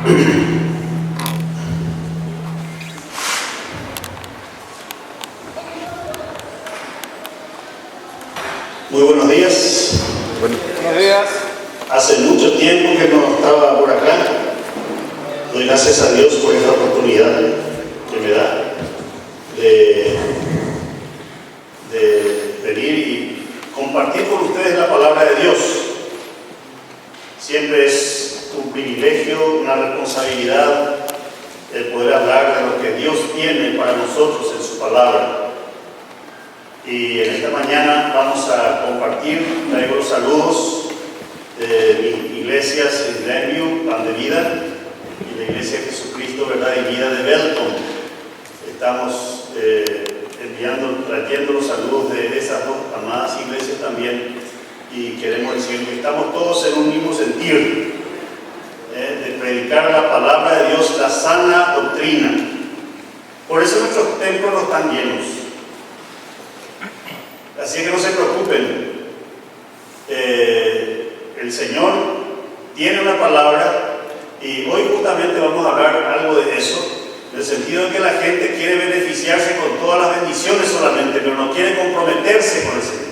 Muy buenos días. Buenos días. Hace mucho tiempo que no estaba por acá. Doy gracias a Dios por esta oportunidad que me da de venir y compartir con ustedes la palabra de Dios. Siempre es un privilegio, una responsabilidad el poder hablar de lo que Dios tiene para nosotros en su palabra. Y en esta mañana vamos a compartir, traigo los saludos de mi iglesia, Glenview, Pan de Vida, y la iglesia Jesucristo, Verdad y Vida de Belton. Estamos trayendo los saludos de esas dos amadas iglesias también, y queremos decir que estamos todos en un mismo sentir, de predicar la palabra de Dios, la sana doctrina. Por eso nuestros templos no están llenos. Así que no se preocupen, el Señor tiene una palabra y hoy justamente vamos a hablar algo de eso, en el sentido de que la gente quiere beneficiarse con todas las bendiciones solamente, pero no quiere comprometerse con el Señor.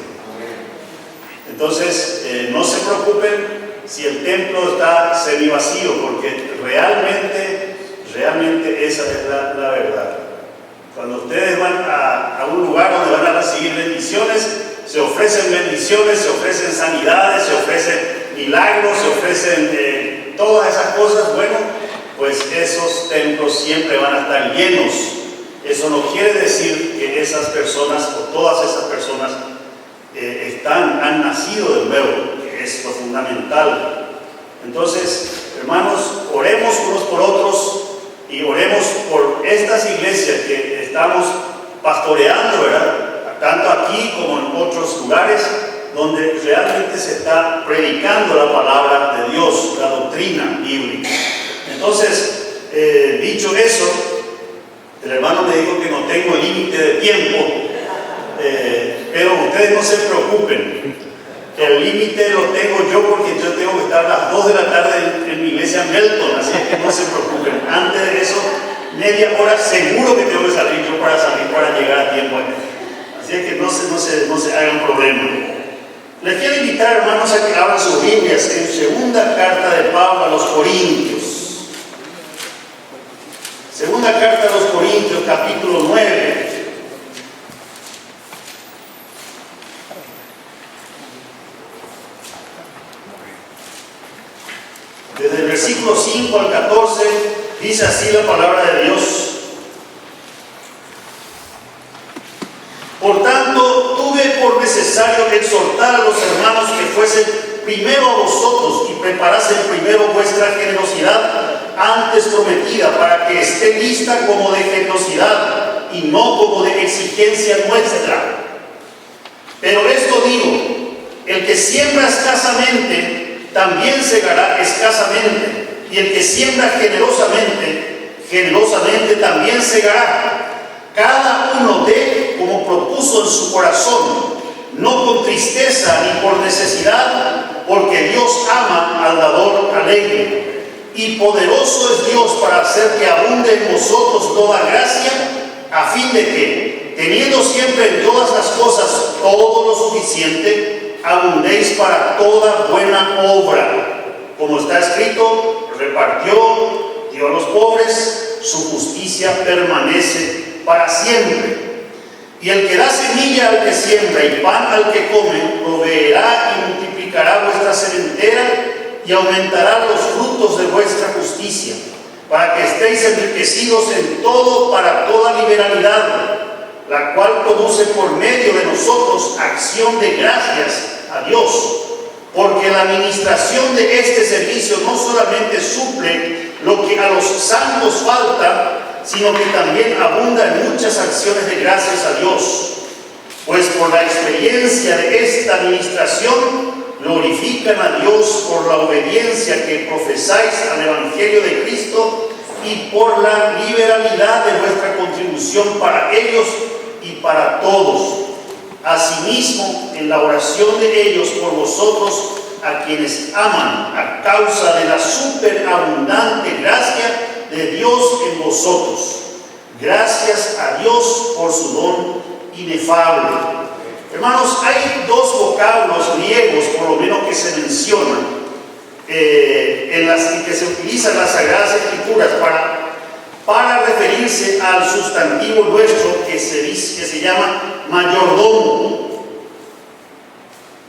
Entonces, no se preocupen si el templo está semivacío, porque realmente esa es la verdad. Cuando ustedes van a un lugar donde van a recibir bendiciones, se ofrecen bendiciones, se ofrecen sanidades, se ofrecen milagros, se ofrecen todas esas cosas. Bueno, pues esos templos siempre van a estar llenos. Eso no quiere decir que esas personas o todas esas personas han nacido de nuevo, que es lo fundamental. Entonces, hermanos, oremos unos por otros. Y oremos por estas iglesias que estamos pastoreando, ¿verdad? Tanto aquí como en otros lugares donde realmente se está predicando la palabra de Dios, la doctrina bíblica. Entonces, dicho eso, el hermano me dijo que no tengo límite de tiempo, pero ustedes no se preocupen. El límite lo tengo yo porque yo tengo que estar a las 2 de la tarde en mi iglesia en Belton, así que no se preocupen. Antes de eso, media hora seguro que tengo que salir yo para llegar a tiempo. Así que no se hagan problema. Les quiero invitar, hermanos, a que abran sus Biblias en segunda carta de Pablo a los Corintios. Segunda carta a los Corintios, capítulo 9. Desde el versículo 5 al 14 dice así la palabra de Dios. Por tanto, tuve por necesario exhortar a los hermanos que fuesen primero a vosotros y preparasen primero vuestra generosidad antes prometida, para que esté lista como de generosidad y no como de exigencia nuestra. Pero esto digo, el que siembra escasamente también segará escasamente, y el que siembra generosamente, generosamente también segará. Cada uno dé como propuso en su corazón, no con tristeza ni por necesidad, porque Dios ama al dador alegre. Y poderoso es Dios para hacer que abunde en vosotros toda gracia, a fin de que, teniendo siempre en todas las cosas todo lo suficiente, abundéis para toda buena obra. Como está escrito, repartió, dio a los pobres, su justicia permanece para siempre. Y el que da semilla al que siembra y pan al que come, proveerá y multiplicará vuestra sementera y aumentará los frutos de vuestra justicia, para que estéis enriquecidos en todo para toda liberalidad, la cual produce por medio de nosotros acción de gracias a Dios, porque la administración de este servicio no solamente suple lo que a los santos falta, sino que también abunda en muchas acciones de gracias a Dios, pues por la experiencia de esta administración glorifican a Dios por la obediencia que profesáis al Evangelio de Cristo y por la liberalidad de vuestra contribución para ellos y para todos. Asimismo, en la oración de ellos por vosotros, a quienes aman a causa de la superabundante gracia de Dios en vosotros. Gracias a Dios por su don inefable. Hermanos, hay dos vocablos griegos, por lo menos, que se mencionan en que se utilizan las Sagradas Escrituras para referirse al sustantivo nuestro que se llama mayordomo.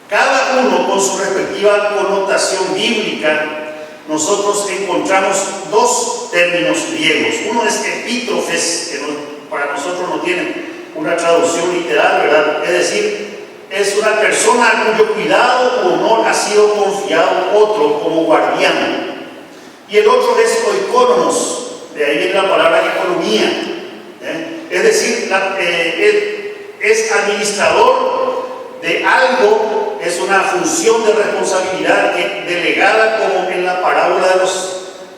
Cada uno con su respectiva connotación bíblica. Nosotros encontramos dos términos griegos. Uno es epítrofes, que para nosotros no tiene una traducción literal, ¿verdad? Es decir, es una persona a cuyo cuidado o honor ha sido confiado otro como guardián. Y el otro es oikonomos, de ahí viene la palabra economía. Es decir, es administrador de algo. Es una función de responsabilidad delegada, como en la parábola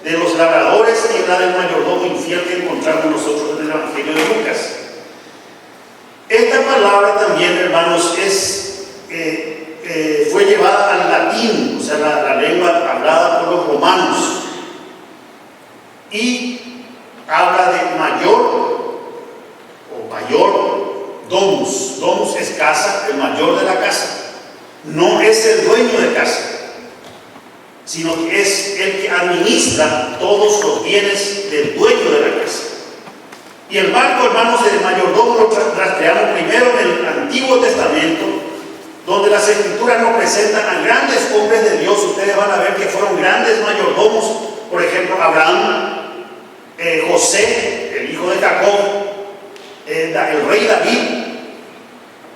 de los labradores y en la del mayordomo infiel que encontramos nosotros en el Evangelio de Lucas. Esta palabra también, hermanos, fue llevada al latín, o sea, la lengua hablada por los romanos, y habla de mayor o mayor domus. Domus es casa, el mayor de la casa. No es el dueño de casa, sino que es el que administra todos los bienes del dueño de la casa. Y el marco, hermanos, del mayordomo lo rastreamos primero en el Antiguo Testamento, donde las Escrituras nos presentan a grandes hombres de Dios. Ustedes van a ver que fueron grandes mayordomos, por ejemplo, Abraham, José, el hijo de Jacob, el rey David,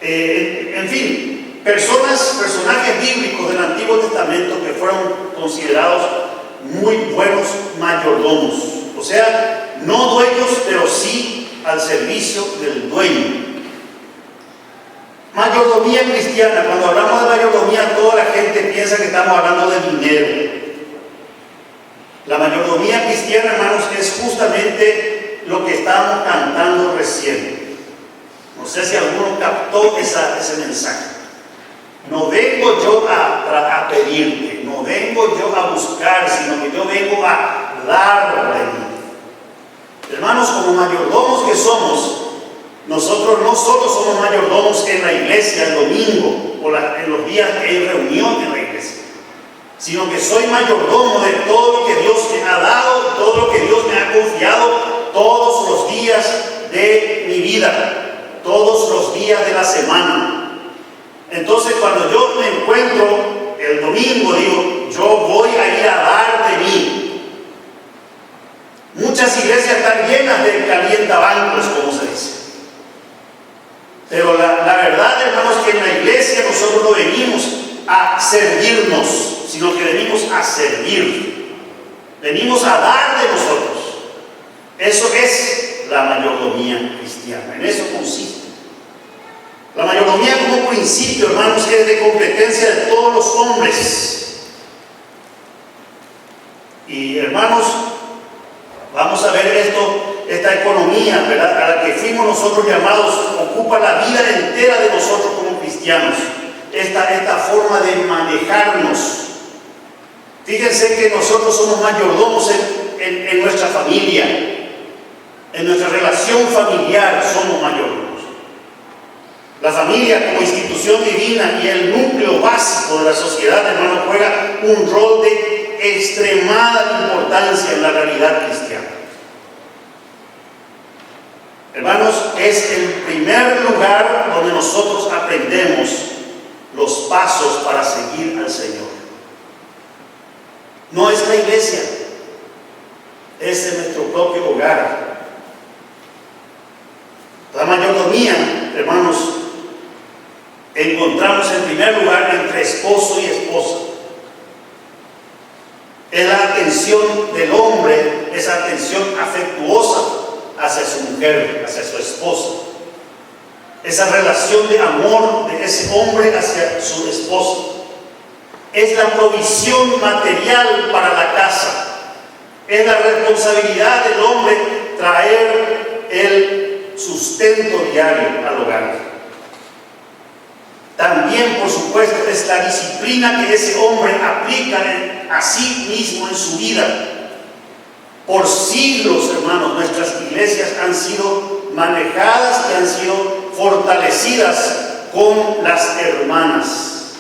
en fin, personajes bíblicos del Antiguo Testamento que fueron considerados muy buenos mayordomos. O sea, no dueños, pero sí al servicio del dueño. Mayordomía cristiana. Cuando hablamos de mayordomía, toda la gente piensa que estamos hablando de dinero. La mayordomía cristiana, hermanos, es justamente lo que estábamos cantando recién. No sé si alguno captó ese mensaje. No vengo yo a pedirte, no vengo yo a buscar, sino que yo vengo a dar de mí. Hermanos, como mayordomos que somos, nosotros no solo somos mayordomos en la iglesia el domingo o en los días que hay reunión en la iglesia, sino que soy mayordomo de todo lo que Dios me ha dado, todo lo que Dios me ha confiado todos los días de mi vida, todos los días de la semana. Entonces, cuando yo me encuentro el domingo, digo, yo voy a ir a dar de mí. Muchas iglesias están llenas de calientabancos, como se dice. Pero la verdad, hermanos, que en la iglesia nosotros no venimos a servirnos, sino que venimos a servir. Venimos a dar de nosotros. Eso es la mayordomía cristiana. En eso consiste. La mayordomía como principio, hermanos, es de competencia de todos los hombres. Y hermanos, vamos a ver esta economía, ¿verdad?, a la que fuimos nosotros llamados, ocupa la vida entera de nosotros como cristianos. Esta forma de manejarnos. Fíjense que nosotros somos mayordomos en nuestra familia, en nuestra relación familiar somos mayordomos. La familia como institución divina y el núcleo básico de la sociedad, hermano, juega un rol de extremada importancia en la realidad cristiana. Hermanos, es el primer lugar donde nosotros aprendemos los pasos para seguir al Señor. No es la iglesia, es en nuestro propio hogar. La mayordomía, hermanos, encontramos en primer lugar entre esposo y esposa. Es la atención del hombre, esa atención afectuosa hacia su mujer, hacia su esposa. Esa relación de amor de ese hombre hacia su esposa. Es la provisión material para la casa. Es la responsabilidad del hombre traer el sustento diario al hogar. también, por supuesto, es la disciplina que ese hombre aplica a sí mismo en su vida. Por siglos, hermanos, nuestras iglesias han sido manejadas y han sido fortalecidas con las hermanas.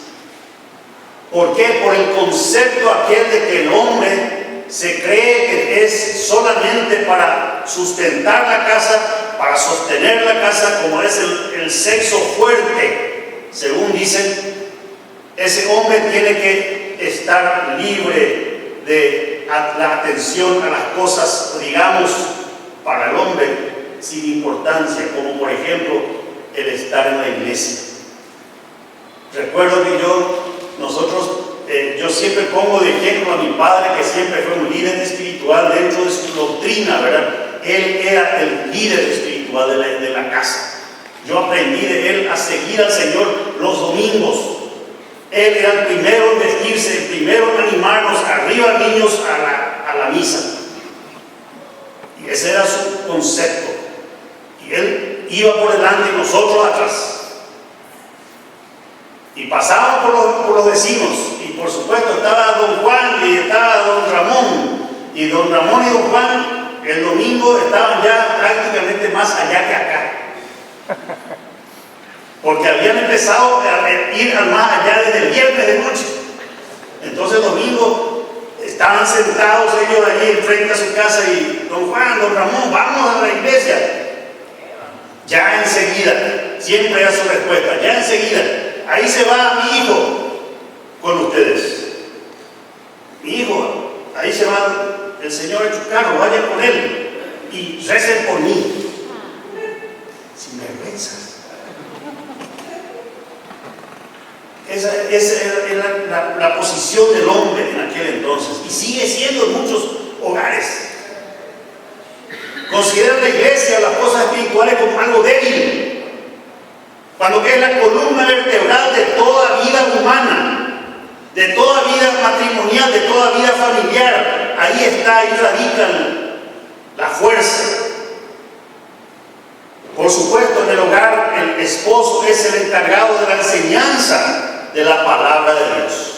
¿Por qué? Por el concepto aquel de que el hombre se cree que es solamente para sustentar la casa, para sostener la casa, como es el sexo fuerte, según dicen. Ese hombre tiene que estar libre de la atención a las cosas, digamos, para el hombre sin importancia, como por ejemplo el estar en la iglesia. Recuerdo que yo siempre pongo de ejemplo a mi padre, que siempre fue un líder espiritual dentro de su doctrina, ¿verdad? Él era el líder espiritual de la casa. Yo aprendí de él a seguir al Señor los domingos. Él era el primero en vestirse, el primero en animarnos, arriba niños a la misa. Y ese era su concepto. Y él iba por delante y nosotros atrás. Y pasaban por los vecinos. Y por supuesto estaba don Juan y estaba don Ramón. Y don Ramón y don Juan el domingo estaban ya prácticamente más allá que acá. Porque habían empezado a ir más allá desde el viernes de noche. Entonces el domingo estaban sentados ellos allí enfrente a su casa y don Juan, don Ramón, vamos a la iglesia. Ya enseguida, siempre era su respuesta, ya enseguida. Ahí se va mi hijo con ustedes. Mi hijo, ahí se va el Señor en su carro, vayan con él y recen por mí. Sin vergüenzas. Esa era la posición del hombre en aquel entonces y sigue siendo en muchos hogares. Consideran la iglesia, las cosas espirituales, como algo débil, cuando que es la columna vertebral de toda vida humana, de toda vida matrimonial, de toda vida familiar. Ahí radica la fuerza. Por supuesto, en el hogar el esposo es el encargado de la enseñanza de la palabra de Dios,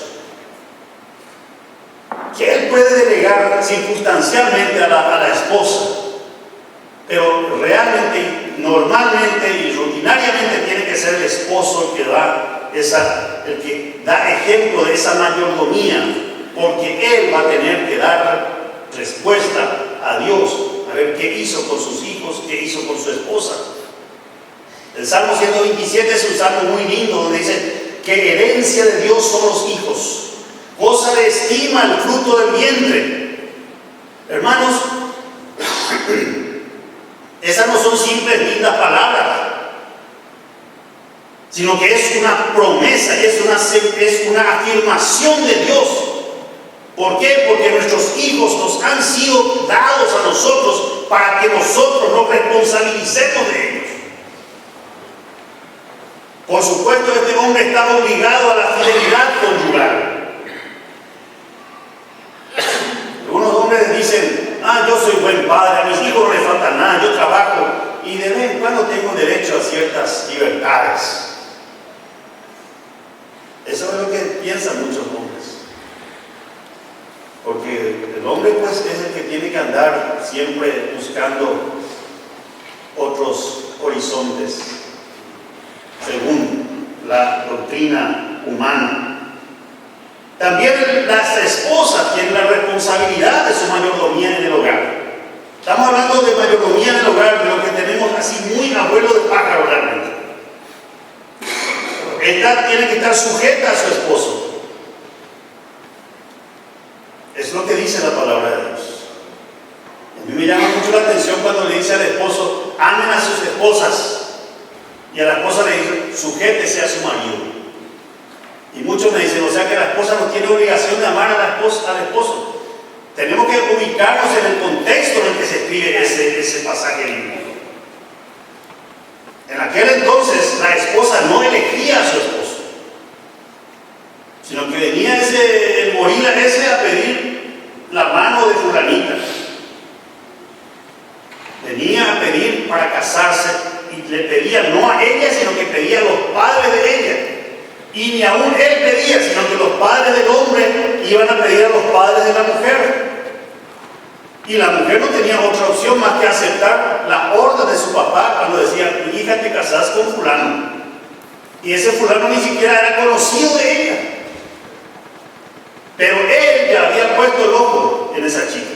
que él puede delegar circunstancialmente a la esposa, pero realmente, normalmente y rutinariamente tiene que ser el esposo el que da ejemplo de esa mayordomía, porque él va a tener que dar respuesta a Dios, a ver qué hizo con sus hijos, qué hizo con su esposa. El Salmo 127 es un salmo muy lindo donde dice que herencia de Dios son los hijos, cosa de estima el fruto del vientre. Hermanos, esas no son simples lindas palabras, sino que es una promesa, es una afirmación de Dios. ¿Por qué? Porque nuestros hijos nos han sido dados a nosotros para que nosotros nos responsabilicemos de ellos. Por supuesto, este hombre está obligado a la fidelidad conyugal. Algunos hombres dicen: yo soy buen padre, a mis hijos no les falta nada, yo trabajo y de vez en cuando tengo derecho a ciertas libertades. Eso es lo que piensan muchos hombres. Porque el hombre pues es el que tiene que andar siempre buscando otros horizontes, según la doctrina humana. También las esposas tienen la responsabilidad de su mayordomía en el hogar. Estamos hablando de mayordomía en el hogar, de lo que tenemos así muy abuelo de pájaro realmente. Esta tiene que estar sujeta a su esposo. Es lo que dice la palabra de Dios. A mí me llama mucho la atención cuando le dice al esposo: amen a sus esposas. Y a la esposa le dice: sujétese a su marido. Y muchos me dicen: o sea que la esposa no tiene obligación de amar al esposo. Tenemos que ubicarnos en el contexto en el que se escribe ese pasaje bíblico. En aquel entonces la esposa no elegía a su esposo, sino que venía el gorila ese a pedir la mano de fulanita. Venía a pedir para casarse y le pedía no a ella, sino que pedía a los padres de ella. Y ni aún él pedía, sino que los padres del hombre iban a pedir a los padres de la mujer. Y la mujer no tenía otra opción más que aceptar la orden de su papá cuando decía: mi hija, te casás con fulano. Y ese fulano ni siquiera era conocido de ella. Pero él ya había puesto el ojo en esa chica.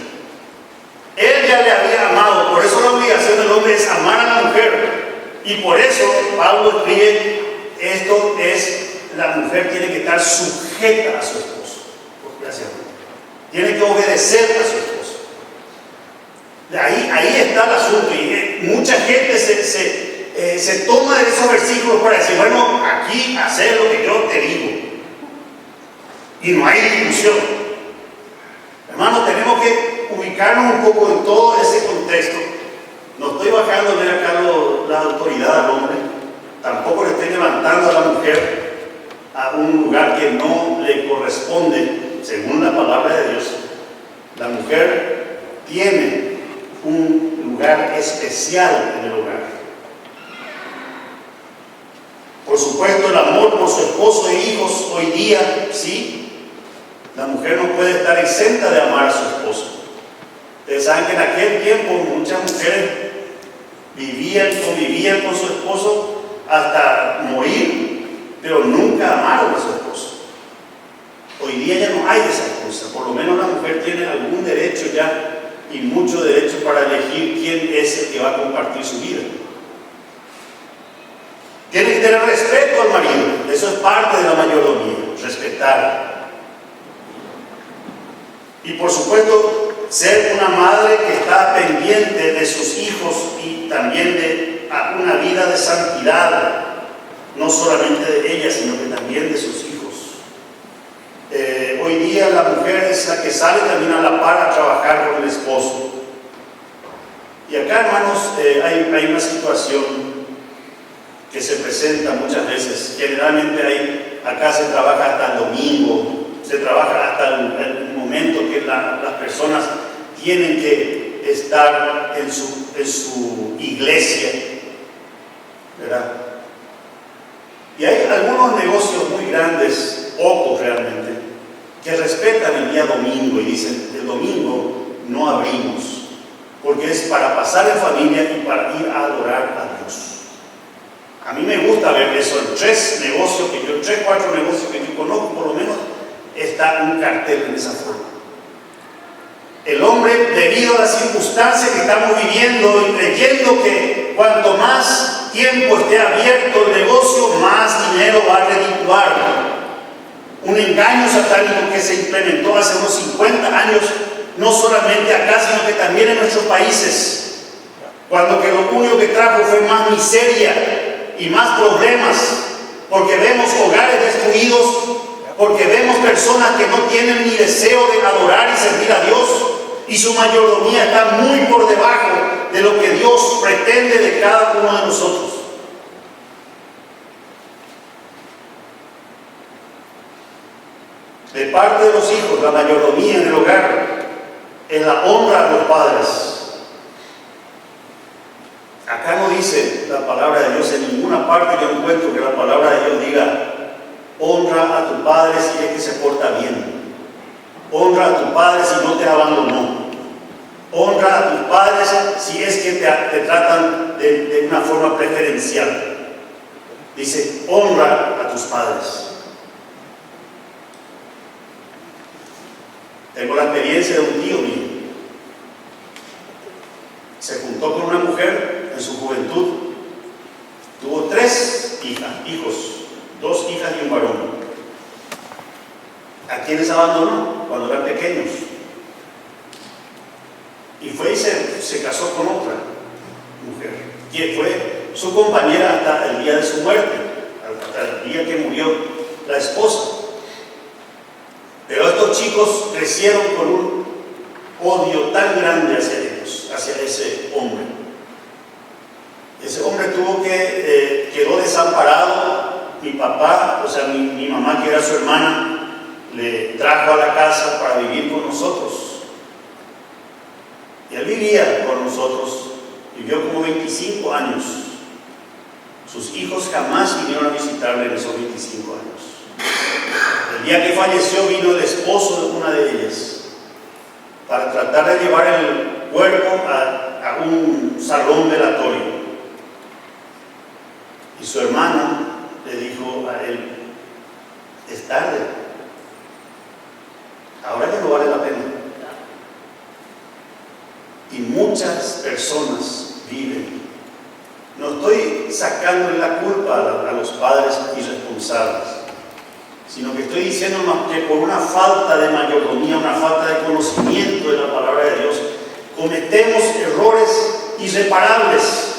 Él ya le había amado. Por eso la obligación del hombre es amar a la mujer. Y por eso Pablo escribe: esto es, la mujer tiene que estar sujeta a su esposo. Gracias. Tiene que obedecer a su esposo. Ahí está el asunto. Y mucha gente se toma de esos versículos para decir: bueno, aquí hacer lo que yo te digo. Y no hay discusión. Hermanos, tenemos que ubicarnos un poco en todo ese contexto. No estoy bajando a ver acá la autoridad al hombre. Tampoco le estoy levantando a la mujer a un lugar que no le corresponde según la palabra de Dios. La mujer tiene un lugar especial en el hogar. Por supuesto, el amor por su esposo e hijos hoy día, sí. La mujer no puede estar exenta de amar a su esposo. Ustedes saben que en aquel tiempo muchas mujeres convivían con su esposo hasta morir, pero nunca amaron a su esposo. Hoy día ya no hay esa cosa. Por lo menos la mujer tiene algún derecho ya, y mucho derecho para elegir quién es el que va a compartir su vida. Tiene que tener respeto al marido. Eso es parte de la mayordomía, respetar. Y por supuesto, ser una madre que está pendiente de sus hijos y también de una vida de santidad, no solamente de ella, sino que también de sus hijos. Hoy día la mujer es la que sale también a la par a trabajar con el esposo. Y acá, hermanos, hay una situación que se presenta muchas veces. Generalmente acá se trabaja hasta el domingo, se trabaja hasta el momento que las personas tienen que estar en su iglesia, ¿verdad? Y hay algunos negocios muy grandes, pocos realmente, que respetan el día domingo y dicen: el domingo no abrimos, porque es para pasar en familia y para ir a adorar a Dios. A mí me gusta ver eso en 4 negocios que yo conozco, por lo menos está un cartel en esa forma. El hombre, debido a las circunstancias que estamos viviendo y creyendo que cuanto más tiempo esté abierto el negocio, más dinero va a redituar. Un engaño satánico que se implementó hace unos 50 años, no solamente acá, sino que también en nuestros países, cuando que lo único que trajo fue más miseria y más problemas, porque vemos hogares destruidos, porque vemos personas que no tienen ni deseo de adorar y servir a Dios, y su mayordomía está muy por debajo de lo que Dios pretende de cada uno de nosotros. De parte de los hijos, la mayordomía en el hogar es la honra a los padres. Acá no dice la palabra de Dios, en ninguna parte yo encuentro que la palabra de Dios diga: honra a tu padre si es que se porta bien. Honra a tu padre si no te abandonó. Honra a tus padres si es que te tratan de una forma preferencial. Dice: honra a tus padres. Tengo la experiencia de un tío mío. Se juntó con una mujer en su juventud. Tuvo 3 hijos, 2 hijas y un varón. ¿A quienes abandonó cuando eran pequeños? Y fue y se casó con otra mujer, que fue su compañera hasta el día de su muerte, hasta el día que murió la esposa. Pero estos chicos crecieron con un odio tan grande hacia ellos, hacia ese hombre. Ese hombre quedó desamparado. Mi papá, o sea, mi mamá, que era su hermana, le trajo a la casa para vivir con nosotros. Y él vivía con nosotros, vivió como 25 años. Sus hijos jamás vinieron a visitarle en esos 25 años. El día que falleció vino el esposo de una de ellas para tratar de llevar el cuerpo a un salón velatorio. Y su hermana le dijo a él: es tarde, ahora ya no vale la pena. Y muchas personas viven. No estoy sacándole la culpa a los padres irresponsables, sino que estoy diciendo más que por una falta de mayordomía, una falta de conocimiento de la palabra de Dios, cometemos errores irreparables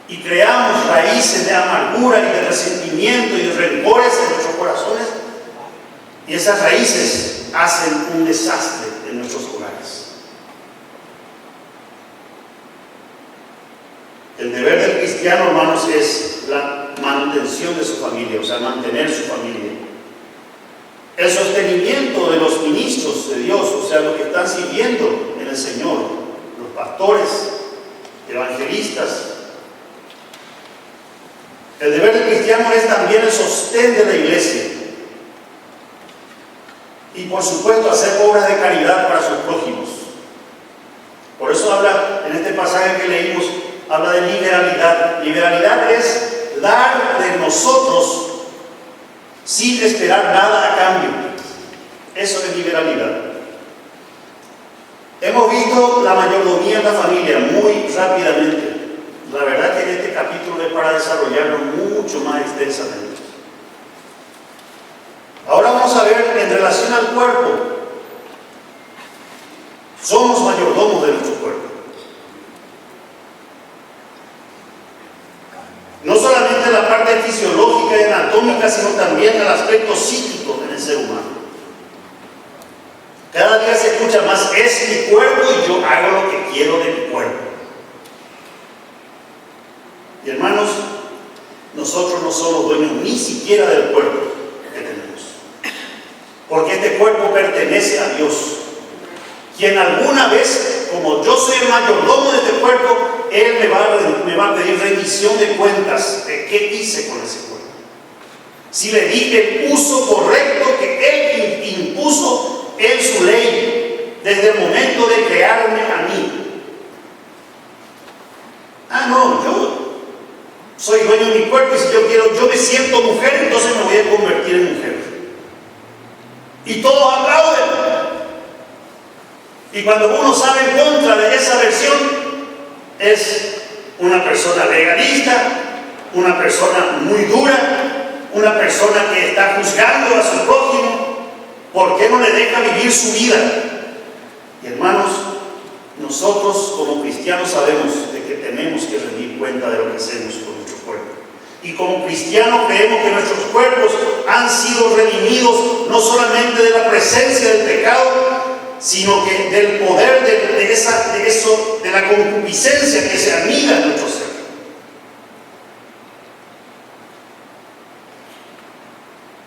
y creamos raíces de amargura y de resentimiento y de rencores en nuestros corazones, y esas raíces hacen un desastre en nuestros hogares. El deber del cristiano, hermanos, es la manutención de su familia, o sea, mantener su familia. El sostenimiento de los ministros de Dios, o sea, los que están sirviendo en el Señor, los pastores, evangelistas. El deber del cristiano es también el sostén de la iglesia. Y por supuesto, hacer obras de caridad para sus prójimos. Por eso habla, en este pasaje que leímos, habla de liberalidad. Liberalidad es dar de nosotros sin esperar nada a cambio. Eso es liberalidad. Hemos visto la mayordomía en la familia muy rápidamente. La verdad que en este capítulo es para desarrollarlo mucho más extensamente. Ahora vamos a ver en relación al cuerpo. Somos mayordomos de nuestro cuerpo. No solamente la parte fisiológica y anatómica, sino también el aspecto psíquico en el ser humano. Cada día se escucha más: es mi cuerpo y yo hago lo que quiero de mi cuerpo. Y hermanos, nosotros no somos dueños ni siquiera del cuerpo que tenemos, porque este cuerpo pertenece a Dios, quien alguna vez, como yo soy el mayordomo de este cuerpo, Él me va a pedir rendición de cuentas de qué hice con ese cuerpo. Si le di el uso correcto que Él impuso en su ley desde el momento de crearme a mí. No, yo soy dueño de mi cuerpo y si yo quiero, yo me siento mujer, entonces me voy a convertir en mujer. Y todos aplauden. Y cuando uno sale en contra de esa versión, es una persona legalista, una persona muy dura, una persona que está juzgando a su prójimo. ¿Por qué no le deja vivir su vida? Y hermanos, nosotros como cristianos sabemos de que tenemos que rendir cuenta de lo que hacemos con nuestro cuerpo. Y como cristianos creemos que nuestros cuerpos han sido redimidos no solamente de la presencia del pecado, sino que del poder de la concupiscencia que se anida en nuestro ser.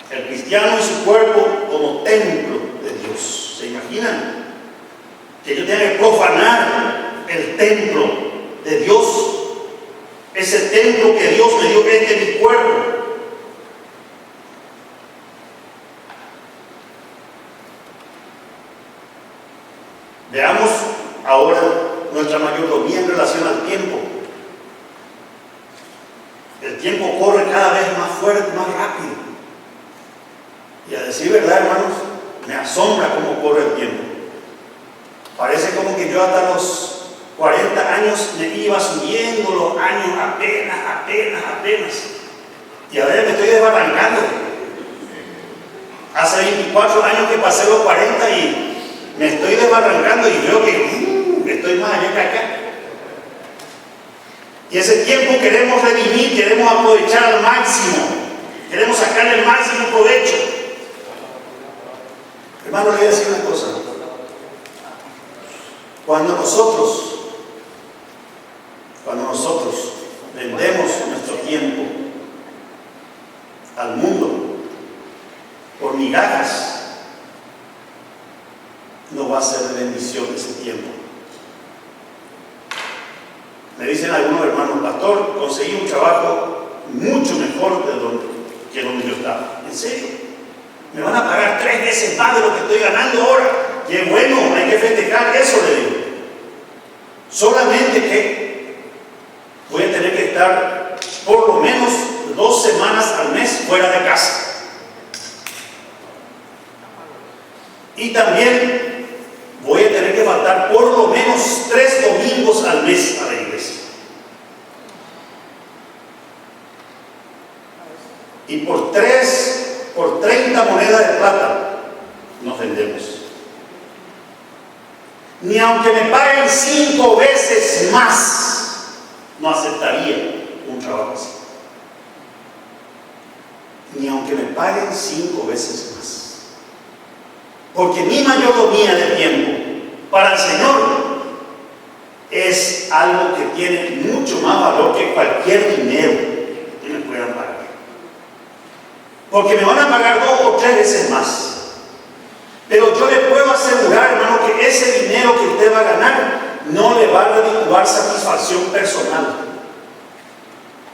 El cristiano y su cuerpo como templo de Dios. ¿Se imaginan? Que yo tenga que profanar el templo de Dios, ese templo que Dios me dio, que es de mi cuerpo. Veamos ahora nuestra mayordomía en relación al tiempo. El tiempo corre cada vez más fuerte, más rápido. Y a decir verdad, hermanos, me asombra cómo corre el tiempo. Parece como que yo hasta los 40 años me iba subiendo los años apenas. Y ahora me estoy desbarrancando. Hace 24 años que pasé los 40 y me estoy desbarrancando y veo que estoy más allá que acá. Y ese tiempo queremos redimir, queremos aprovechar al máximo, queremos sacarle el máximo provecho. Hermano, le voy a decir una cosa. Cuando nosotros vendemos nuestro tiempo al mundo por migajas, no va a ser de bendición ese tiempo. Me dicen algunos hermanos, pastor, conseguí un trabajo mucho mejor que donde yo estaba. ¿En serio? Me van a pagar 3 veces más de lo que estoy ganando ahora. ¡Qué bueno! Hay que festejar eso, le digo. Solamente que voy a tener que estar por lo menos 2 semanas al mes fuera de casa. Y también voy a tener que faltar por lo menos 3 domingos al mes a la iglesia. Y por 30 monedas de plata nos vendemos. Ni aunque me paguen 5 veces más, no aceptaría un trabajo así. Ni aunque me paguen 5 veces más. Porque mi mayordomía de tiempo para el Señor es algo que tiene mucho más valor que cualquier dinero que me puedan pagar. Porque me van a pagar 2 o 3 veces más. Pero yo le puedo asegurar, hermano, que ese dinero que usted va a ganar no le va a redituar satisfacción personal.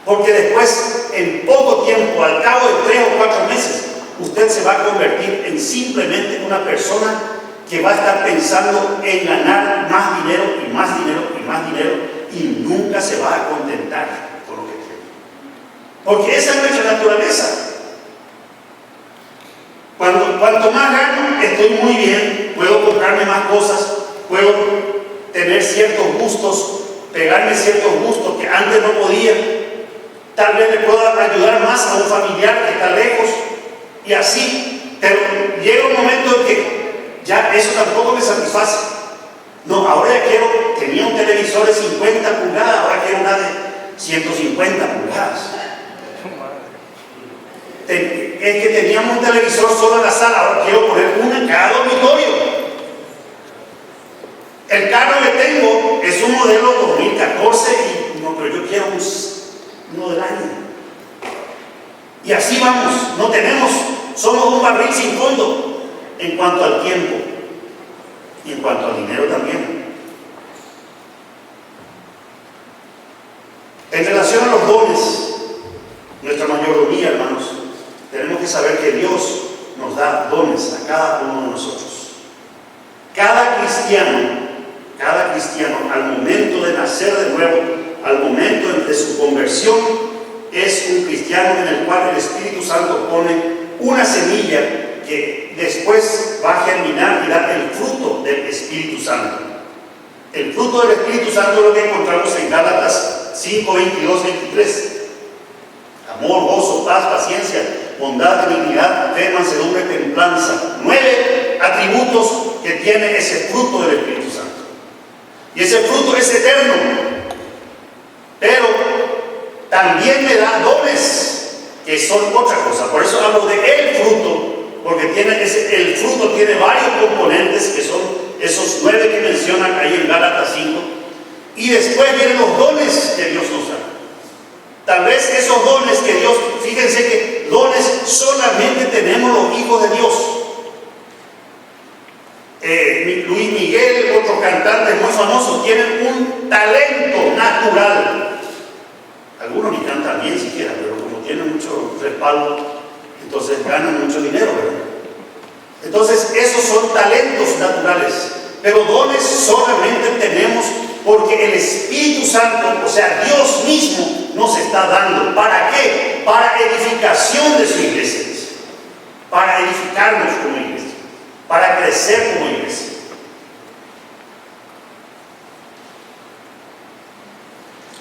Porque después, en poco tiempo, al cabo de 3 o 4 meses, usted se va a convertir en simplemente una persona que va a estar pensando en ganar más dinero y más dinero y más dinero y nunca se va a contentar con lo que tiene. Porque esa es nuestra naturaleza. Cuanto más gano, estoy muy bien, puedo comprarme más cosas, puedo tener ciertos gustos, pegarme ciertos gustos que antes no podía. Tal vez le pueda ayudar más a un familiar que está lejos y así, pero llega un momento en que ya eso tampoco me satisface. No, ahora ya tenía un televisor de 50 pulgadas, ahora quiero una de 150 pulgadas. Es que teníamos un televisor solo en la sala, ahora quiero poner uno en cada dormitorio. El carro que tengo es un modelo 2014 y no, pero yo quiero uno del año. Y así vamos, somos un barril sin fondo en cuanto al tiempo y en cuanto al dinero también. En relación a los dones, nuestra mayordomía, hermanos, tenemos que saber que Dios nos da dones a cada uno de nosotros. Cada cristiano al momento de nacer de nuevo, al momento de su conversión, es un cristiano en el cual el Espíritu Santo pone una semilla que después va a germinar y dar el fruto del Espíritu Santo. El fruto del Espíritu Santo es lo que encontramos en Gálatas 5, 22, 23. Amor, gozo, paz, paciencia, bondad, benignidad, fe, mansedumbre, templanza. 9 atributos que tiene ese fruto del Espíritu Santo. Y ese fruto es eterno. Pero también le da dones que son otra cosa. Por eso hablo de el fruto, porque el fruto tiene varios componentes que son esos 9 que mencionan ahí en Gálatas 5. Y después vienen los dones que Dios nos da. Tal vez esos dones que Dios, fíjense que dones solamente tenemos los hijos de Dios. Luis Miguel, otro cantante muy famoso, tienen un talento natural. Algunos ni cantan bien siquiera, pero como tienen mucho respaldo, entonces ganan mucho dinero, ¿verdad? Entonces esos son talentos naturales, pero dones solamente tenemos porque el Espíritu Santo, o sea, Dios mismo nos está dando. ¿Para qué? Para edificación de su iglesia, para edificarnos como iglesia, para crecer como iglesia.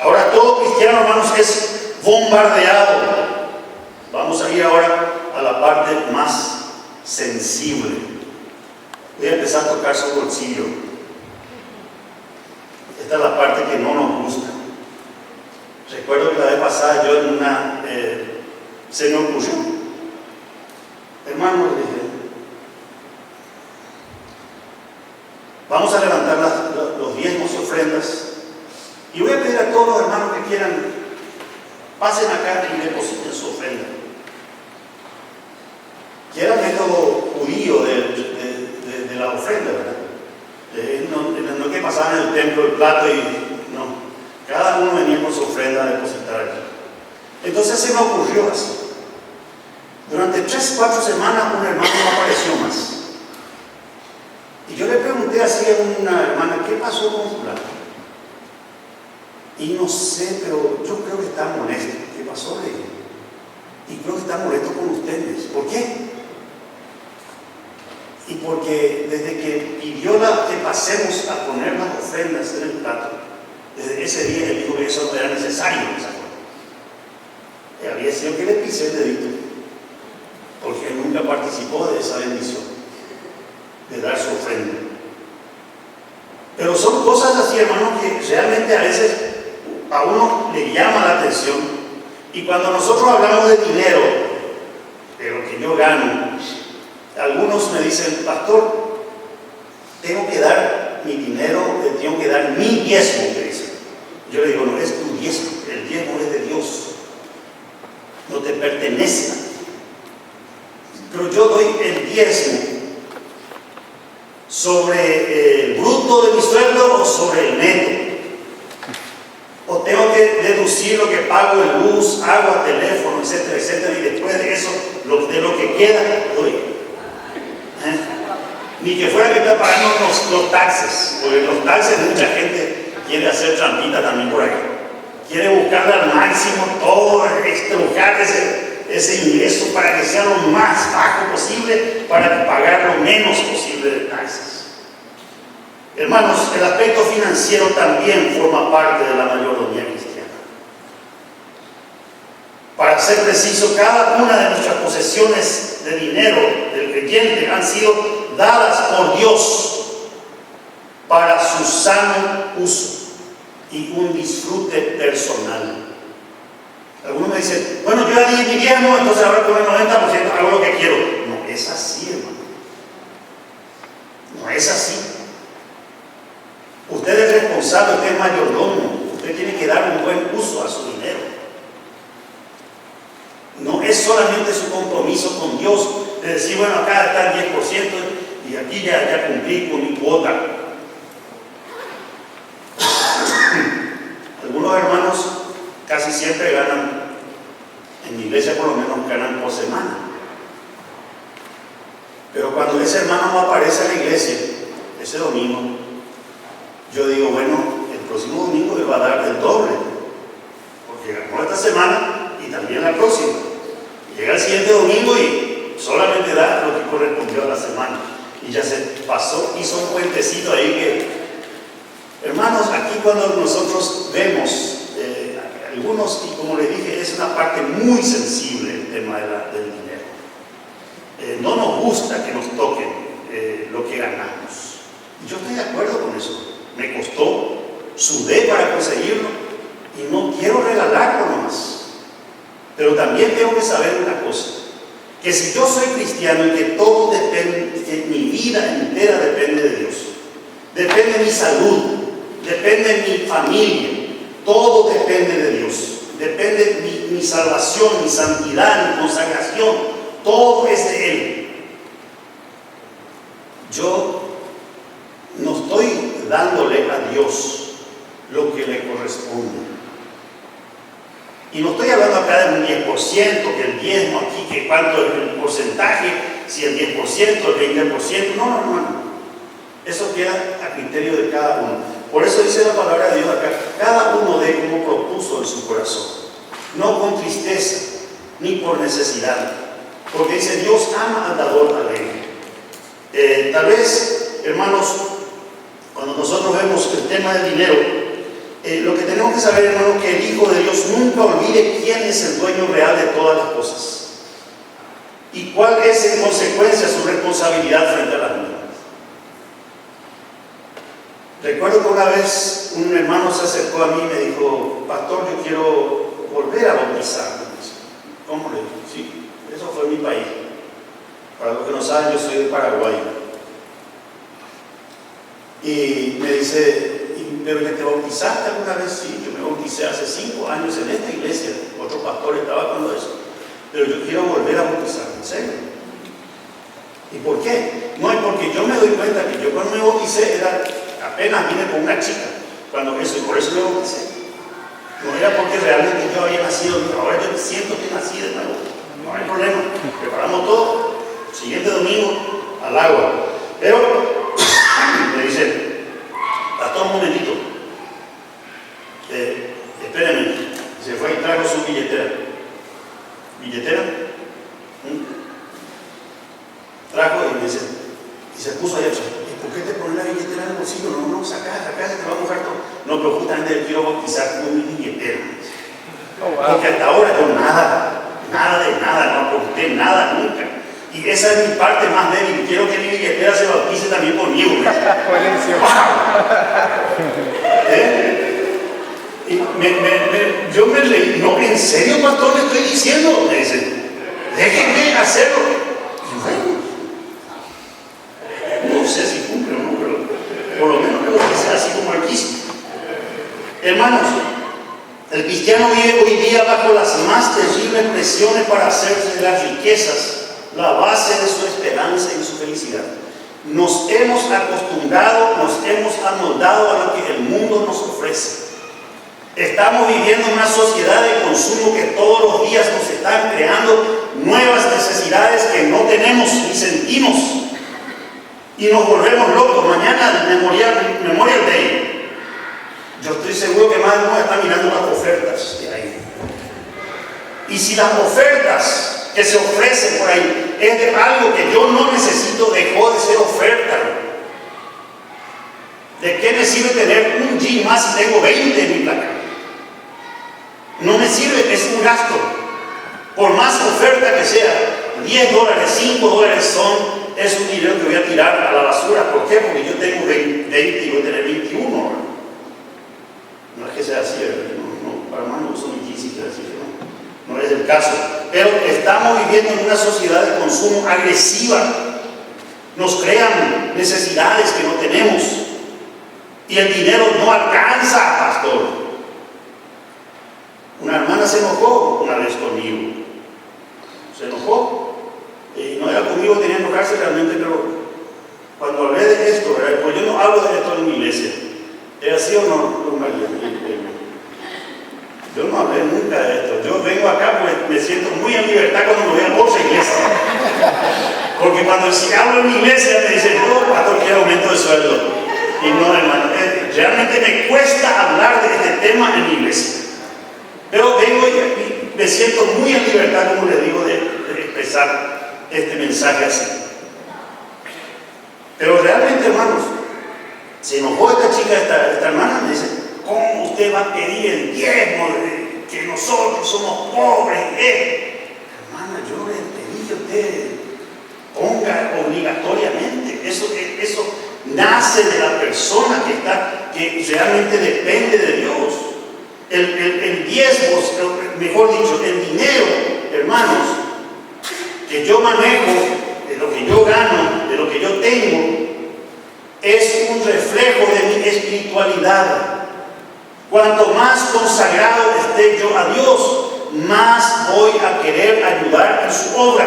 Ahora todo cristiano, hermanos, es bombardeado. Vamos a ir ahora a la parte más sensible. Voy a empezar a tocar su bolsillo. Esta es la parte que no nos gusta. Recuerdo que la vez pasada yo en una se me ocurrió, hermano, le dije, vamos a levantar los diezmos y ofrendas y voy a pedir a todos los hermanos que quieran, pasen acá y depositen su ofrenda. Que era el método judío de la ofrenda, ¿verdad? No que pasaban en el templo el plato y no. Cada uno venía con su ofrenda a depositar aquí. Entonces se me ocurrió así. Durante 3 o 4 semanas un hermano no apareció más. Y yo le pregunté así a una hermana, ¿qué pasó con fulano? Y no sé, pero yo creo que está molesto. ¿Qué pasó? Le dije. Y creo que está molesto con ustedes. ¿Por qué? Y porque desde que pidió que pasemos a poner las ofrendas en el plato, desde ese día él dijo que eso no era necesario. Había sido que le pisé el dedito, porque él nunca participó de esa bendición, de dar su ofrenda. Pero son cosas así, hermano, que realmente a veces a uno le llama la atención. Y cuando nosotros hablamos de dinero, de lo que yo gano, algunos me dicen, pastor, tengo que dar mi dinero, tengo que dar mi diezmo, me dicen. Yo le digo, no es tu diezmo, el diezmo es de Dios, no te pertenece a ti. Pero yo doy el diezmo sobre el bruto de mi sueldo o sobre el neto. O tengo que deducir lo que pago de luz, agua, teléfono, etcétera, etcétera, y después de eso, de lo que queda, doy. Ni que fuera que está pagando los taxes, porque los taxes mucha gente quiere hacer trampita también por ahí. Quiere buscar al máximo todo, estrujar ese ingreso para que sea lo más bajo posible, para pagar lo menos posible de taxes. Hermanos, el aspecto financiero también forma parte de la mayordomía cristiana. Para ser preciso, cada una de nuestras posesiones de dinero del creyente han sido dadas por Dios para su sano uso y un disfrute personal. Algunos me dicen, bueno, yo ya di mi diezmo, entonces ahora con el 90% hago lo que quiero. No es así, hermano. No es así. Usted es responsable, usted es mayordomo, usted tiene que dar un buen uso a su dinero. No es solamente su compromiso con Dios de decir, bueno, acá está el 10% y aquí ya cumplí con mi cuota. Algunos hermanos casi siempre ganan, en mi iglesia por lo menos ganan por semana. Pero cuando ese hermano no aparece en la iglesia, ese domingo, yo digo, bueno, el próximo domingo le va a dar el doble, porque ganó esta semana y también la próxima. Y llega el siguiente domingo y solamente da lo que correspondió a la semana. Y ya se pasó, hizo un puentecito ahí que, hermanos, aquí cuando nosotros vemos algunos, y como les dije, es una parte muy sensible el tema del dinero. No nos gusta que nos toquen lo que ganamos. Y yo estoy de acuerdo con eso. Me costó, sudé para conseguirlo y no quiero regalarlo nomás. Pero también tengo que saber una cosa, que si yo soy cristiano y que todo depende, que mi vida entera depende de Dios, depende de mi salud, depende de mi familia, todo depende de Dios, depende de mi salvación, mi santidad, mi consagración, todo es de Él. Yo no estoy dándole a Dios lo que le corresponde. Y no estoy hablando acá de un 10%, que el diezmo aquí, que cuánto es el porcentaje, si el 10%, el 20%, no. Eso queda a criterio de cada uno. Por eso dice la palabra de Dios acá, cada uno dé como propuso en su corazón, no con tristeza, ni por necesidad, porque dice, Dios ama al dador alegre. Tal vez, hermanos, cuando nosotros vemos el tema del dinero, lo que tenemos que saber, hermano, que el Hijo de Dios nunca olvide quién es el dueño real de todas las cosas y cuál es en consecuencia su responsabilidad frente a las mismas. Recuerdo que una vez un hermano se acercó a mí y me dijo, pastor, yo quiero volver a bautizarme. ¿Cómo le digo? Sí, eso fue mi país. Para los que no saben, yo soy de Paraguay. Y me dice, ¿pero que te bautizaste alguna vez? Sí, yo me bauticé hace 5 años en esta iglesia. Otro pastor estaba hablando de eso. Pero yo quiero volver a bautizarme, ¿en serio? ¿Y por qué? No, es porque yo me doy cuenta que yo cuando me bauticé apenas vine con una chica, cuando eso, y por eso me bauticé. No era porque realmente yo había nacido, ahora yo siento que nací de nuevo. No hay problema. Preparamos todo. Siguiente domingo al agua. Pero me dice, pastor, un momentito. Espérenme. Se fue y trajo su billetera. ¿Billetera? Trajo y me dice, y se puso allá. ¿Por qué te pones la billetera en el bolsillo? No, sacá, se te va a mojar todo. No, pero justamente quiero bautizar con mi billetera. Porque hasta ahora yo nada de nada, no aporté nada nunca. Y esa es mi parte más débil. Quiero que mi billetera se bautice también conmigo. Y yo me leí, no, en serio, pastor, le estoy diciendo, me dice, déjenme hacerlo. Y bueno, no sé si cumple o no, pero por lo menos creo que sea así como aquí. Hermanos, el cristiano vive hoy día bajo las más terribles presiones para hacerse de las riquezas la base de su esperanza y de su felicidad. Nos hemos acostumbrado, nos hemos amoldado a lo que el mundo nos ofrece. Estamos viviendo en una sociedad de consumo que todos los días nos están creando nuevas necesidades que no tenemos ni sentimos. Y nos volvemos locos. Mañana Memorial Day. Yo estoy seguro que más de uno está mirando las ofertas de ahí. Y si las ofertas que se ofrecen por ahí es de algo que yo no necesito, dejó de ser oferta. ¿De qué me sirve tener un jean más si tengo 20 en mi placa? No me sirve, es un gasto. Por más oferta que sea, $10, $5 es un dinero que voy a tirar a la basura. ¿Por qué? Porque yo tengo 20 y voy a tener 21. No es que sea así, no, para más no son difíciles así, no es el caso. Pero estamos viviendo en una sociedad de consumo agresiva. Nos crean necesidades que no tenemos. Y el dinero no alcanza, pastor. Una hermana se enojó una vez conmigo. Se enojó. Y no era conmigo, tenía que enojarse realmente, pero cuando hablé de esto, ¿verdad? Pues yo no hablo de esto en mi iglesia. ¿Es así o no, María? Yo no hablé nunca de esto. Yo vengo acá porque me siento muy en libertad cuando me voy a otra iglesia. Porque cuando si hablo en mi iglesia me dicen, no, pastor, quiero aumento de sueldo. Y no, hermano, realmente me cuesta hablar de este tema en mi iglesia. Pero vengo y me siento muy en libertad, como le digo, de expresar este mensaje así. Pero realmente, hermanos, se enojó esta chica, esta hermana, me dice, ¿cómo usted va a pedir el diezmo de que nosotros somos pobres? Hermana, yo no le pedí que usted ponga obligatoriamente. Eso nace de la persona que realmente depende de Dios. El diezmo, mejor dicho, el dinero, hermanos, que yo manejo, de lo que yo gano, de lo que yo tengo, es un reflejo de mi espiritualidad. Cuanto más consagrado esté yo a Dios, más voy a querer ayudar en su obra.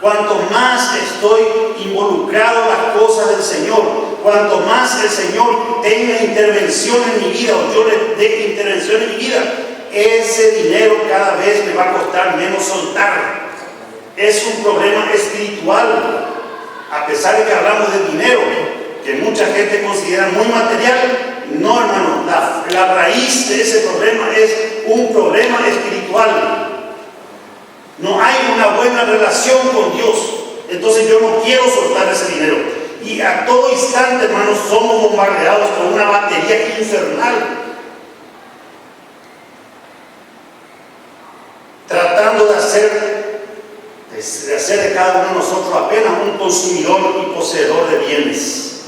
Cuanto más estoy involucrado en las cosas del Señor, cuanto más el Señor tenga intervención en mi vida o yo le dé intervención en mi vida, ese dinero cada vez me va a costar menos soltar. Es un problema espiritual. A pesar de que hablamos de dinero, que mucha gente considera muy material, no, hermano, la raíz de ese problema es un problema espiritual. No hay una buena relación con Dios. Entonces yo no quiero soltar ese dinero. Y a todo instante, hermanos, somos bombardeados por una batería infernal, tratando de hacer de cada uno de nosotros apenas un consumidor y poseedor de bienes.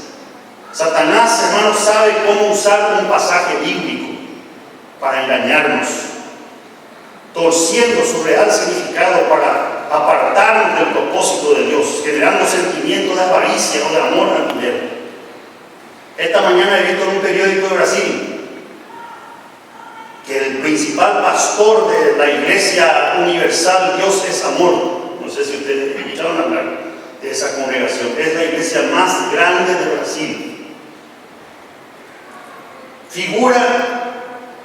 Satanás, hermanos, sabe cómo usar un pasaje bíblico para engañarnos, torciendo su real significado para apartarnos del propósito de Dios, generando sentimientos de avaricia o de amor al dinero. Esta mañana he visto en un periódico de Brasil que el principal pastor de la Iglesia Universal Dios es Amor, no sé si ustedes escucharon hablar de esa congregación, es la iglesia más grande de Brasil, figura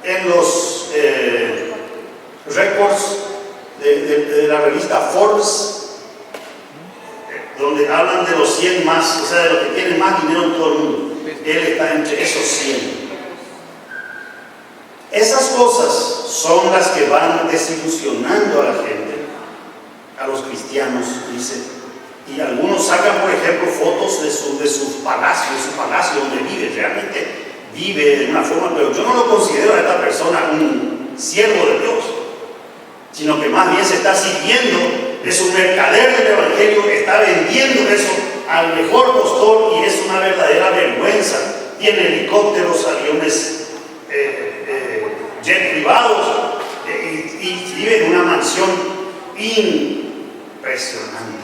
en los récords de la revista Forbes, donde hablan de los 100 más, o sea, de los que tienen más dinero en todo el mundo. Él está entre esos 100. Esas cosas son las que van desilusionando a la gente, a los cristianos, dice. Y algunos sacan, por ejemplo, fotos de su palacio donde vive. Realmente vive de una forma, pero yo no lo considero a esta persona un siervo de Dios, sino que más bien se está sirviendo, es un mercader del Evangelio, está vendiendo eso al mejor postor, y es una verdadera vergüenza. Tiene helicópteros, aviones, jet privados, y vive en una mansión impresionante.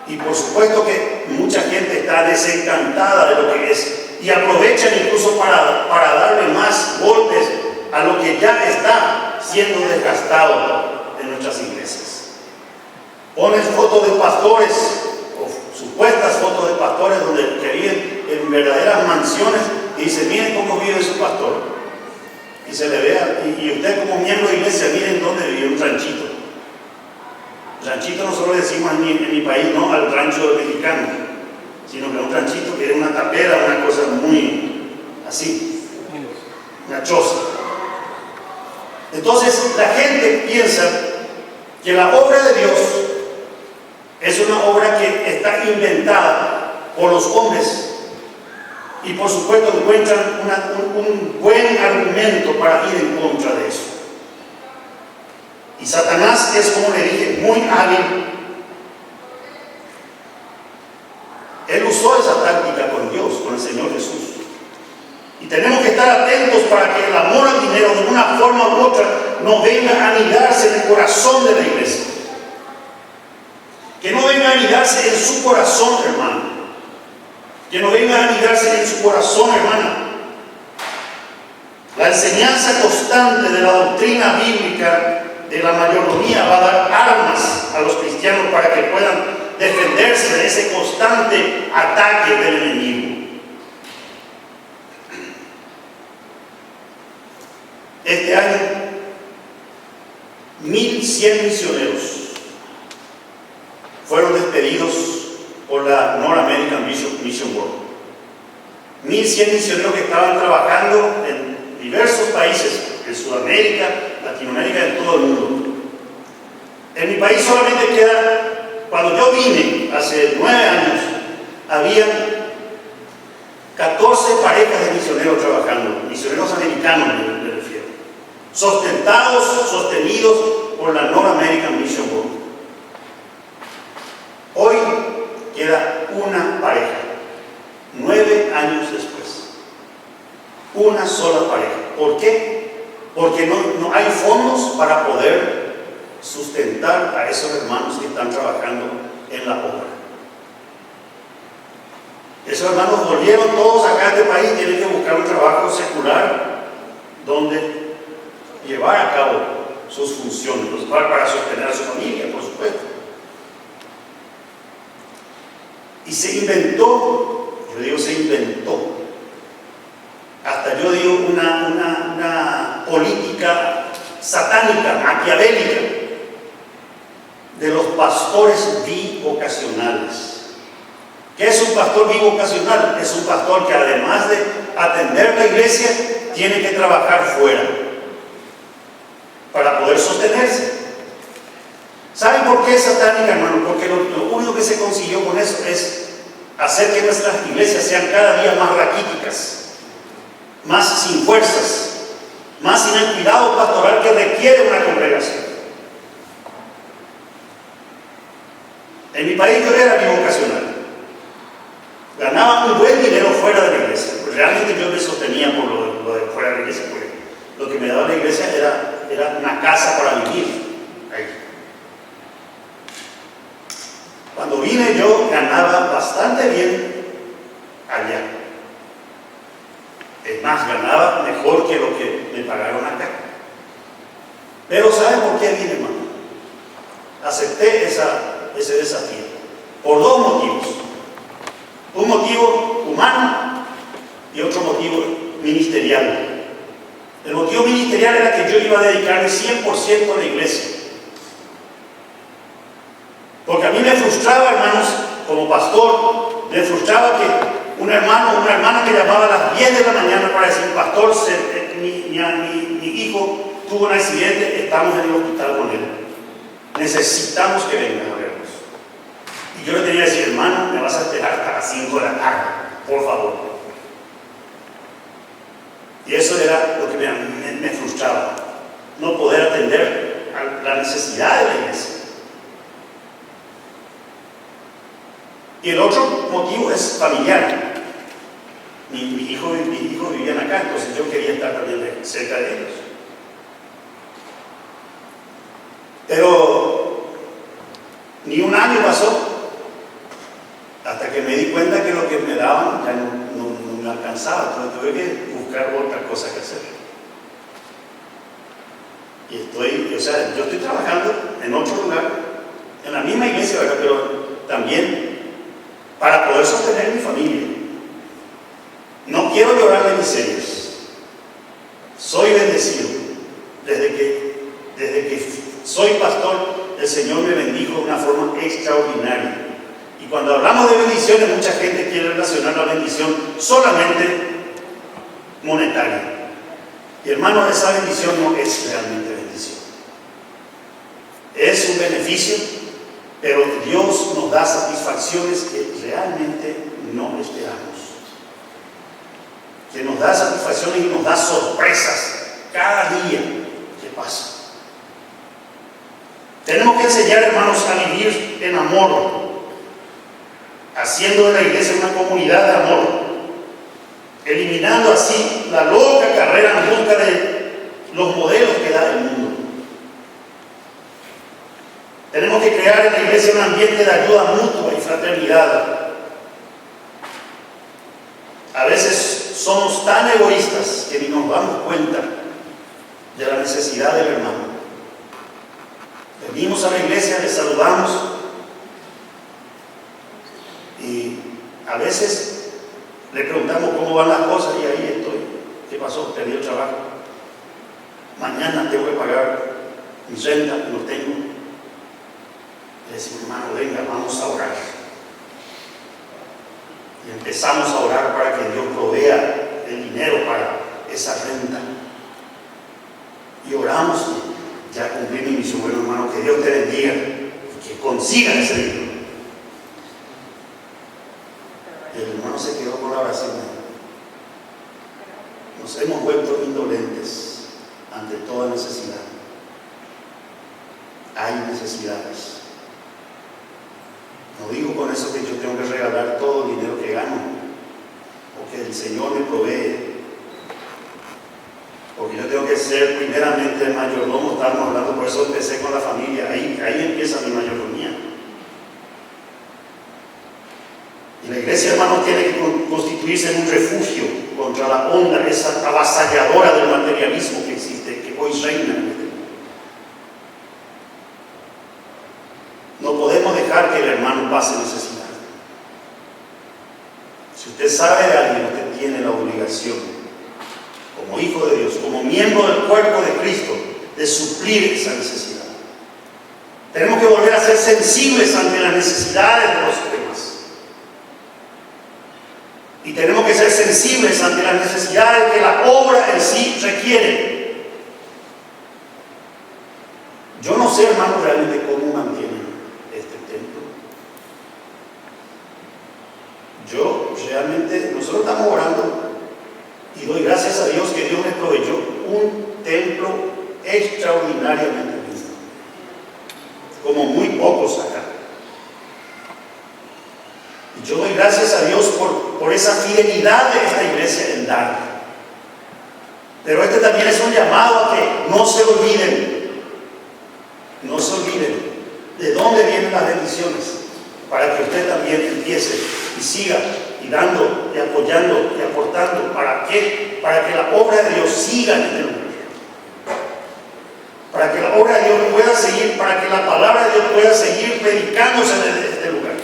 Y por supuesto que mucha gente está desencantada de lo que es, y aprovechan incluso para darle más golpes a lo que ya está siendo desgastado en nuestras iglesias. Ponen fotos de pastores, o supuestas fotos de pastores que viven en verdaderas mansiones, y dicen: miren cómo vive su pastor. Y se le vea, y usted como miembro de iglesia, miren dónde vive, un ranchito. Ranchito nosotros decimos en mi país, no al rancho mexicano, sino que un ranchito que es una tapera, una cosa muy así, una choza. Entonces la gente piensa que la obra de Dios es una obra que está inventada por los hombres, y por supuesto encuentran un buen argumento para ir en contra de eso. Y Satanás es, como le dije, muy hábil. Él usó esa táctica con Dios, con el Señor Jesús. Y tenemos que estar atentos para que el amor al dinero, de una forma u otra, no venga a anidarse en el corazón de la iglesia. Que no venga a anidarse en su corazón, hermano. Que no venga a anidarse en su corazón, hermana. La enseñanza constante de la doctrina bíblica de la mayordomía va a dar armas a los cristianos para que puedan defenderse de ese constante ataque del enemigo. Este año, 1,100 misioneros fueron despedidos por la North American Mission Board. 1,100 misioneros que estaban trabajando en diversos países, en Sudamérica, Latinoamérica, en todo el mundo. En mi país solamente queda, cuando yo vine hace 9 años, había 14 parejas de misioneros trabajando, misioneros americanos me refiero, sostenidos por la North American Mission Board. Hoy queda una pareja, 9 años después, una sola pareja. ¿Por qué? Porque no hay fondos para poder sustentar a esos hermanos que están trabajando en la obra. Esos hermanos volvieron todos acá a este país, tienen que buscar un trabajo secular donde llevar a cabo sus funciones, para sostener a su familia, por supuesto. Y se inventó, hasta yo digo una política satánica, maquiavélica, de los pastores bivocacionales. ¿Qué es un pastor bivocacional? Es un pastor que, además de atender la iglesia, tiene que trabajar fuera para poder sostenerse. ¿Saben por qué es satánica, hermano? Porque lo único que se consiguió con eso es hacer que nuestras iglesias sean cada día más raquíticas, más sin fuerzas, más sin el cuidado pastoral que requiere una congregación. En mi país yo era bivocacional. Ganaba un buen dinero fuera de la iglesia. Pues realmente yo me sostenía por lo de fuera de la iglesia, porque lo que me daba la iglesia era una casa para vivir ahí. Cuando vine yo ganaba bastante bien allá. Es más, ganaba mejor que lo que me pagaron acá. Pero ¿saben por qué vine, hermano? Acepté ese desafío por 2 motivos. Un motivo humano y otro motivo ministerial. El motivo ministerial era que yo iba a dedicarme 100% a la iglesia. Porque a mí me frustraba, hermanos, como pastor, me frustraba que un hermano o una hermana me llamaba a las 10 de la mañana para decir: pastor, mi hijo tuvo un accidente, estamos en el hospital con él. Necesitamos que vengan a vernos. Y yo le tenía que decir: hermano, me vas a esperar hasta las 5 de la tarde, por favor. Y eso era lo que me frustraba, no poder atender a la necesidad de la iglesia. Y el otro motivo es familiar. Mi hijo vivían acá, entonces yo quería estar también cerca de ellos. Pero ni un año pasó hasta que me di cuenta que lo que me daban ya no me alcanzaba. Entonces tuve que buscar otra cosa que hacer. Y yo estoy trabajando en otro lugar, en la misma iglesia, ¿verdad? Pero también para poder sostener mi familia. No quiero llorar de miserias. Soy bendecido. Desde que soy pastor, el Señor me bendijo de una forma extraordinaria. Y cuando hablamos de bendiciones, mucha gente quiere relacionar la bendición solamente monetaria. Y hermano, esa bendición no es realmente bendición. Es un beneficio, pero Dios nos da satisfacciones que realmente no esperamos. Que nos da satisfacciones y nos da sorpresas cada día que pasa. Tenemos que enseñar, hermanos, a vivir en amor, haciendo de la iglesia una comunidad de amor, eliminando así la loca carrera en busca de los modelos que da el mundo. Tenemos que crear en la iglesia un ambiente de ayuda mutua y fraternidad. A veces somos tan egoístas que ni nos damos cuenta de la necesidad del hermano. Venimos a la iglesia, le saludamos y a veces le preguntamos cómo van las cosas y ahí estoy. ¿Qué pasó? Perdí el trabajo. Mañana tengo que pagar mi renta, no tengo. Le decimos: hermano, venga, vamos a orar. Y empezamos a orar para que Dios provea el dinero para esa renta. Y oramos y ya cumplí mi misión. Bueno, hermano, que Dios te bendiga y que consiga ese dinero. Y el hermano se quedó con la oración. Nos hemos vuelto indolentes ante toda necesidad. Hay necesidades. No digo con eso que yo tengo que regalar todo el dinero que gano o que el Señor me provee, porque yo tengo que ser primeramente el mayordomo. Estamos hablando, por eso empecé con la familia. Ahí empieza mi mayordomía. Y la iglesia, hermanos, tiene que constituirse en un refugio contra la onda esa avasalladora del materialismo que existe, que hoy reina en este mundo. No podemos dejar que el hermano pase necesidad. Si usted sabe de alguien, usted tiene la obligación, como hijo de Dios, como miembro del cuerpo de Cristo, de suplir esa necesidad. Tenemos que volver a ser sensibles ante las necesidades de los demás. Y tenemos que ser sensibles ante las necesidades que la obra en sí requiere. Yo no sé, hermano, realmente cómo mantienen este templo. Nosotros estamos orando y doy gracias a Dios que Dios me proveyó un templo extraordinariamente lindo, como muy pocos acá. Y yo doy gracias a Dios por esa fidelidad de esta iglesia en dar. Pero este también es un llamado a que no se olviden de dónde vienen las bendiciones, para que usted también empiece y siga y dando y apoyando y aportando. ¿Para qué? Para que la obra de Dios siga en este lugar, para que la obra de Dios pueda seguir, para que la palabra de Dios pueda seguir predicándose desde este lugar.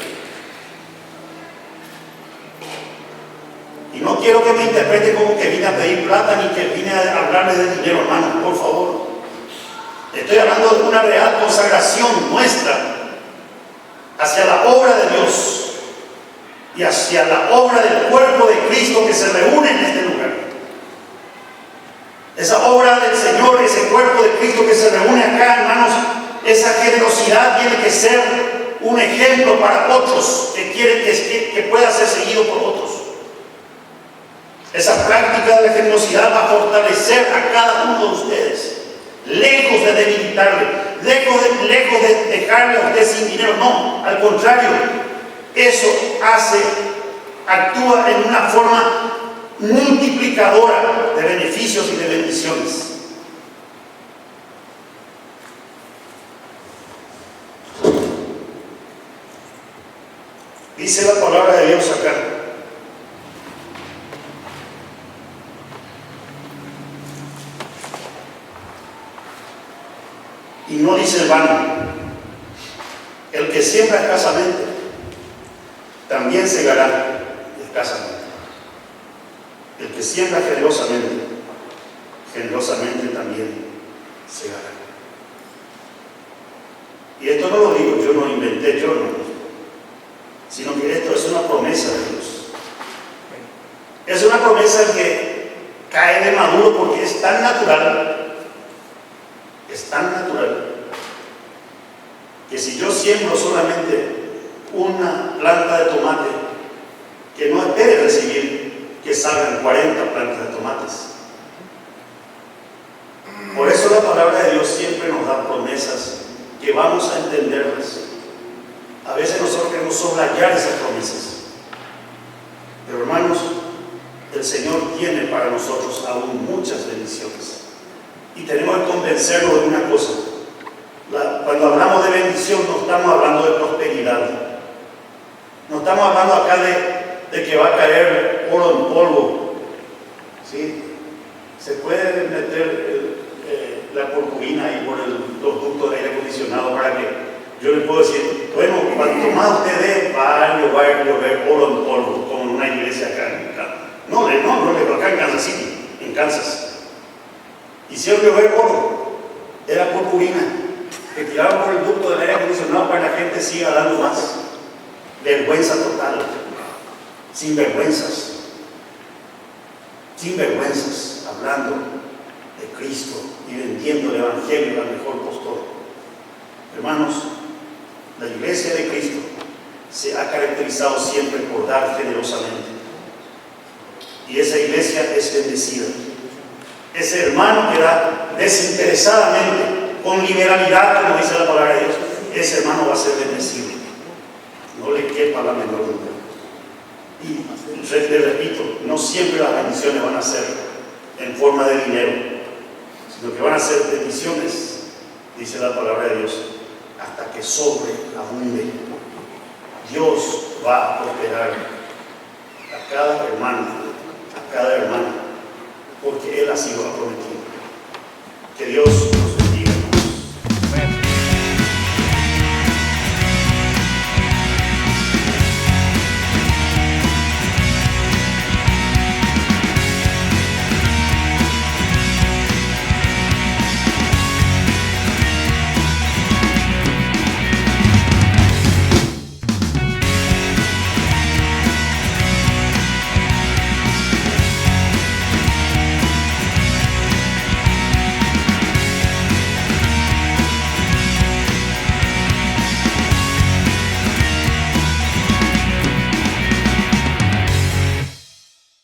Y no quiero que me interprete como que vine a pedir plata ni que vine a hablarle de dinero, hermano, por favor. Estoy hablando de una real consagración nuestra hacia la obra de Dios y hacia la obra del cuerpo de Cristo que se reúne en este lugar. Esa obra del Señor, ese cuerpo de Cristo que se reúne acá, hermanos, esa generosidad tiene que ser un ejemplo para otros que quieren que pueda ser seguido por otros. Esa práctica de la generosidad va a fortalecer a cada uno de ustedes, lejos de debilitarle, lejos de dejarle a usted sin dinero. No, al contrario, eso actúa en una forma multiplicadora de beneficios y de bendiciones. Dice la palabra de Dios acá: y no dice en vano, el que siembra escasamente también segará escasamente. El que siembra generosamente, generosamente también segará. Y esto no lo digo yo, no lo inventé yo, no, sino que esto es una promesa de Dios. Es una promesa que cae de maduro porque es tan natural, que si yo siembro solamente una planta de tomate, que no espere recibir que salgan 40 plantas de tomates. Por eso la palabra de Dios siempre nos da promesas que vamos a entenderlas. A veces nosotros queremos soslayar esas promesas, pero hermanos, el Señor tiene para nosotros aún muchas bendiciones y tenemos que convencernos de una cosa: cuando hablamos de bendición no estamos hablando de prosperidad, no estamos hablando acá de que va a caer oro en polvo, ¿sí? Se puede meter la purpurina ahí por los ductos de aire acondicionado para que yo le puedo decir, bueno, cuanto más usted dé, va a llover oro en polvo, como en una iglesia acá en no, acá en Kansas City, en Kansas. Hicieron llover oro, era purpurina, que tiraron por el ducto del aire acondicionado para que la gente siga dando más. Vergüenza total, sin vergüenzas, hablando de Cristo y vendiendo el Evangelio al mejor postor. Hermanos, la iglesia de Cristo se ha caracterizado siempre por dar generosamente, y esa iglesia es bendecida. Ese hermano que da desinteresadamente, con liberalidad, como dice la palabra de Dios, ese hermano va a ser bendecido, no le quepa la menor duda. Y le repito, no siempre las bendiciones van a ser en forma de dinero, sino que van a ser bendiciones, dice la palabra de Dios, hasta que sobreabunde. Dios va a prosperar a cada hermano, a cada hermana, porque Él así lo ha prometido. Que Dios